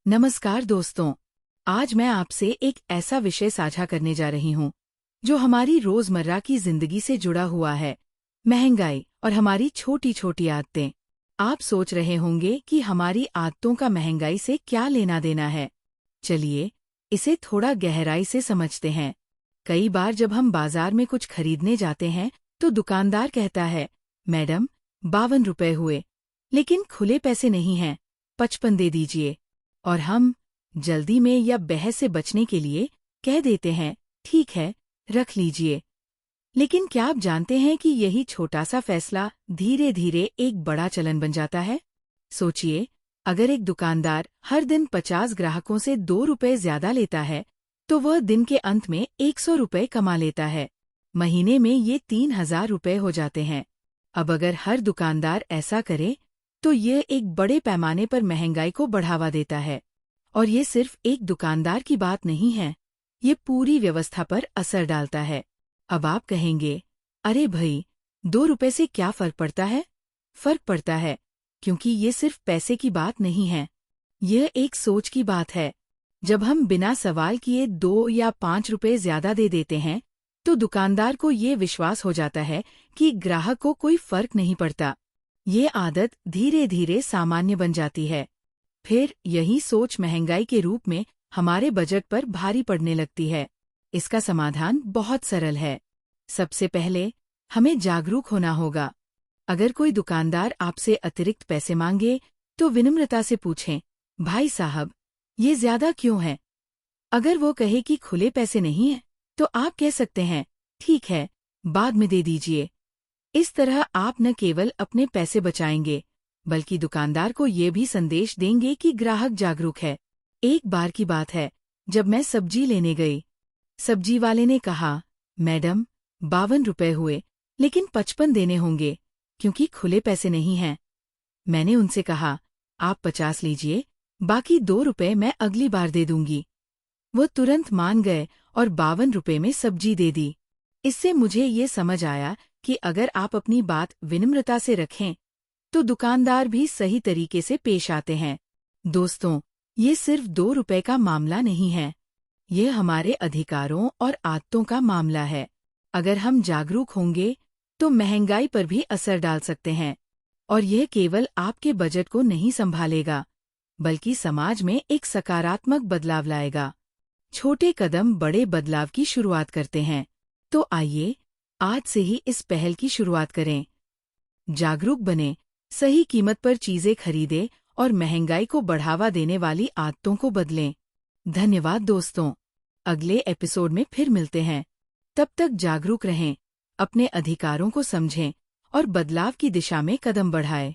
नमस्कार दोस्तों। आज मैं आपसे एक ऐसा विषय साझा करने जा रही हूँ जो हमारी रोजमर्रा की जिंदगी से जुड़ा हुआ है, महंगाई और हमारी छोटी छोटी आदतें। आप सोच रहे होंगे कि हमारी आदतों का महंगाई से क्या लेना देना है। चलिए इसे थोड़ा गहराई से समझते हैं। कई बार जब हम बाजार में कुछ खरीदने जाते हैं तो दुकानदार कहता है, मैडम 52 रुपए हुए, लेकिन खुले पैसे नहीं हैं, 55 दे दीजिए। और हम जल्दी में या बहस से बचने के लिए कह देते हैं, ठीक है, रख लीजिए। लेकिन क्या आप जानते हैं कि यही छोटा सा फैसला धीरे धीरे एक बड़ा चलन बन जाता है? सोचिए, अगर एक दुकानदार हर दिन 50 ग्राहकों से 2 रुपए ज्यादा लेता है, तो वह दिन के अंत में 100 रुपए कमा लेता है। महीने में ये 3000 रुपए हो जाते हैं। अब अगर हर दुकानदार ऐसा करे, तो यह एक बड़े पैमाने पर महंगाई को बढ़ावा देता है। और ये सिर्फ एक दुकानदार की बात नहीं है, ये पूरी व्यवस्था पर असर डालता है। अब आप कहेंगे, अरे भाई, 2 रुपए से क्या फर्क पड़ता है? फर्क पड़ता है, क्योंकि ये सिर्फ पैसे की बात नहीं है, यह एक सोच की बात है। जब हम बिना सवाल किए 2 या 5 रुपए ज्यादा दे देते हैं, तो दुकानदार को ये विश्वास हो जाता है कि ग्राहक को कोई फर्क नहीं पड़ता। ये आदत धीरे धीरे सामान्य बन जाती है। फिर यही सोच महंगाई के रूप में हमारे बजट पर भारी पड़ने लगती है। इसका समाधान बहुत सरल है। सबसे पहले हमें जागरूक होना होगा। अगर कोई दुकानदार आपसे अतिरिक्त पैसे मांगे, तो विनम्रता से पूछें, भाई साहब, ये ज्यादा क्यों है? अगर वो कहे कि खुले पैसे नहीं हैं, तो आप कह सकते हैं, ठीक है, बाद में दे दीजिए। इस तरह आप न केवल अपने पैसे बचाएंगे, बल्कि दुकानदार को ये भी संदेश देंगे कि ग्राहक जागरूक है। एक बार की बात है, जब मैं सब्जी लेने गई, सब्जी वाले ने कहा, मैडम 52 रुपए हुए, लेकिन 55 देने होंगे, क्योंकि खुले पैसे नहीं हैं। मैंने उनसे कहा, आप 50 लीजिए, बाकी 2 रुपए मैं अगली बार दे दूंगी। वो तुरंत मान गए और 52 रुपए में सब्जी दे दी। इससे मुझे ये समझ आया कि अगर आप अपनी बात विनम्रता से रखें, तो दुकानदार भी सही तरीके से पेश आते हैं। दोस्तों, ये सिर्फ 2 रुपए का मामला नहीं है, ये हमारे अधिकारों और आदतों का मामला है। अगर हम जागरूक होंगे, तो महंगाई पर भी असर डाल सकते हैं। और यह केवल आपके बजट को नहीं संभालेगा, बल्कि समाज में एक सकारात्मक बदलाव लाएगा। छोटे कदम बड़े बदलाव की शुरुआत करते हैं। तो आइए, आज से ही इस पहल की शुरुआत करें। जागरूक बने, सही कीमत पर चीजें खरीदें और महंगाई को बढ़ावा देने वाली आदतों को बदलें। धन्यवाद दोस्तों। अगले एपिसोड में फिर मिलते हैं। तब तक जागरूक रहें, अपने अधिकारों को समझें और बदलाव की दिशा में कदम बढ़ाएं।